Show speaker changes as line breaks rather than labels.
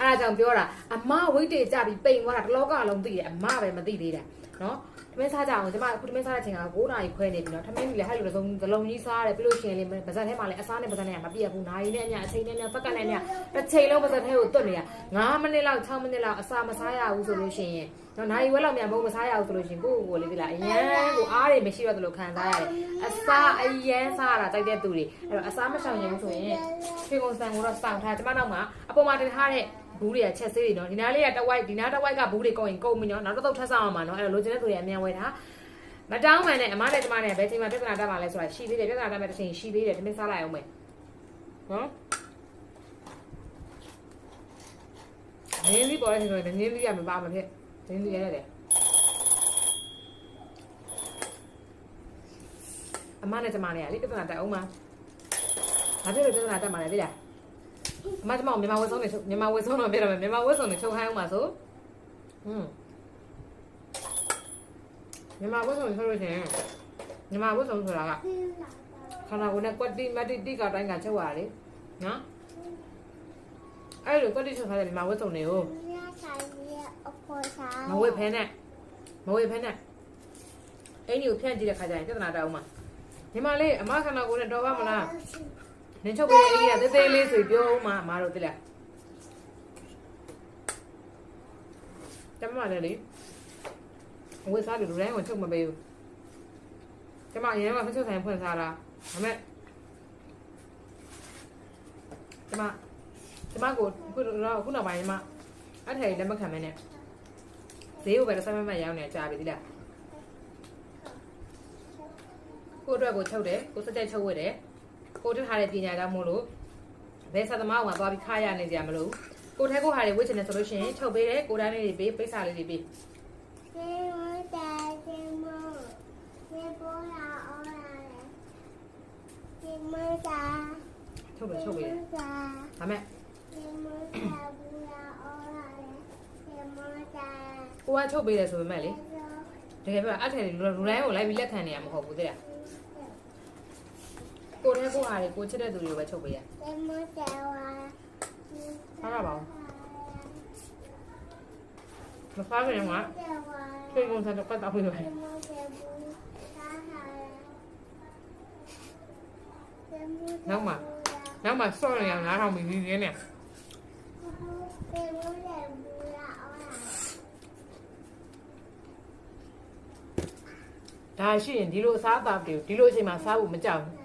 အဲ့ဒါကြောင့်ပြောတာအမဝိတ်တေကြပြီးပိန်သွားတာတလောကလုံးသိတယ်အမပဲမသိသေးတာနော်ထမင်းစားကြအောင်ကျွန်မအခုထမင်းစားတဲ့ချိန်က9 နာရီခွဲနေပြီနော်ထမင်းကြီးလည်းဟဲ့လိုသုံးသလုံးကြီးစားရတယ်ပြီးလို့ရှိရင်လေပါဇက်ထဲမှာလည်းအစားနဲ့ပါဇက်နဲ့မပြည့်ဘူးနိုင်နဲ့အညအချိန်နဲ့ညစက္ကန့်နဲ့ညတစ်ချိန်လုံးပါဇက်ထဲကိုတွတ်နေရ9မိနစ်လောက်6မိနစ်လောက်အစာမစားရဘူးဆိုလို့ရှိရင်နော်နိုင်ဝဲလောက်မြန်မဟုတ်မစားရဘူးဆိုလို့ရှိရင်ကိုယ့်ကိုယ်လေးဒီလားအရန်ကိုအားတွေမရှိတော့သလိုခံစားရတယ်အစာအရန်စားရတာတိုက်တဲ့သူတွေအဲ့တော့အစာမရှောင်ရင်ဆိုရင်ချွေကုန်စံကိုတော့စောင့်ထားကျွန်မနောက်မှာအပေါ်မှာတင်ထားတဲ့ဘူးတွေကချက်ဆေးတွေနော်ဒီနားလေးကတဝိုက်ဒီနားတဝိုက်ကဘူးတွေကုန်ရင်ကုန်ပြီနော်နောက်တစ်သုတ်ထပ်ဆောင်အောင်ပါနော်အဲ့တော့လိုချင်တဲ့သူတွေအမြန်ဝယ်တာမတောင်းမှန်နဲ့အမနဲ့ကျမနဲ့ဘယ်ချိန်မှပြဿနာတက်မှာလဲဆိုတာရှိသေးတယ်ပြဿနာတက်မဲ့တစ်ချိန်ရှိသေးတယ်ဒီနေ့စားလိုက်အောင်မယ်နော်နင်းလေးပေါ်လိုက်ဆိုရင်နင်းလေးရမပါမဖြစ်နင်းလေးရတယ်အမနဲ့ကျမနဲ့လေပြဿနာတက်အောင်ပါဘာဖြစ်လို့ပြဿနာတက်မှာလဲသိလားအမကျမမြန်မာဝက်ဆုံးနေချုပ်မြန်မာဝက်ဆုံးတော့ပြတော့မယ်မြန်မာဝက်ဆုံးနေချုပ်ခိုင်းအောင်ပါဆိုမြန်မာဝက်ဆုံးဆိုလို့ရှိရင်မြန်မာဝက်ဆုံးဆိုတာကခန္ဓာကိုယ်နဲ့ကွက်တိမတ်တိကတိုင်းကချုပ်ရလေနော်အဲ့လိုကွက်တိချုပ်ထားတဲ့မြန်မာဝက်ဆုံးတွေကိုမဝက်ဖဲနဲ့အဲ့ဒီကိုဖြန့်ကြည့်တဲ့ခါကျရင်ပြဿနာတက်အောင်ပါညီမလေးအမခန္ဓာကိုယ်နဲ့တော်ပါမလားနင်ချုပ်ပေးတဲ့အိမ်ကသေးသေးလေးဆိုပြောဦးမှာအမတို့သိလားကျမလည်းလေဝယ်စားတယ်လူတိုင်းကိုချုပ်မပေးဘူးကျမအရင်ကဖက်ချုပ်ဆိုင်ဖွင့်စားတာဒါပေမဲ့ကျမကိုခုနောက်ပိုင်းကျမအဲ့ထည်လက်မခံမနဲ့ဈေးကိုပဲဆက်မရောက်နေကြပြီသိလားကိုအတွက်ကိုချုပ်တယ်ကိုစက်ကြိုက်ချုပ်ဝတ်တယ်ကိုတက်ထားတဲ့ပညာကြောင့်မို့လို့ဘယ်ဆက်သမားကသွားပြီးခါရနေကြမလို့ကိုထဲကိုဟာတွေဝစ်ချင်တယ်ဆိုလို့ရှိရင်ချုပ်ပေးတယ်ကိုတန်းလေးတွေပေးပိတ်စာလေးတွေပေးချုပ်ပေးတယ်ဒါမဲ့ကိုကချုပ်ပေးတယ်ဆိုပေမဲ့လေတကယ်ပြောအဲ့ထက်လူတိုင်းကိုလိုက်ပြီးလက်ခံနေရမှာမဟုတ်ဘူးသိလားကိုထဲကိုဟာတွေကိုချစ်တဲ့သူတွေကိုပဲချုပ်ပေးရဟာပါဘူးမစားကြရင်ကချွေကုန်စံတော့ပတ်တော့ပြီးတယ်နောက်မှဆော့ရအောင်နားထောင်ပြီးရင်းနေဒါရှိရင်ဒီလိုအစားအသောက်တွေဒီလိုအချိန်မှာစားဖို့မကြောက်ဘူး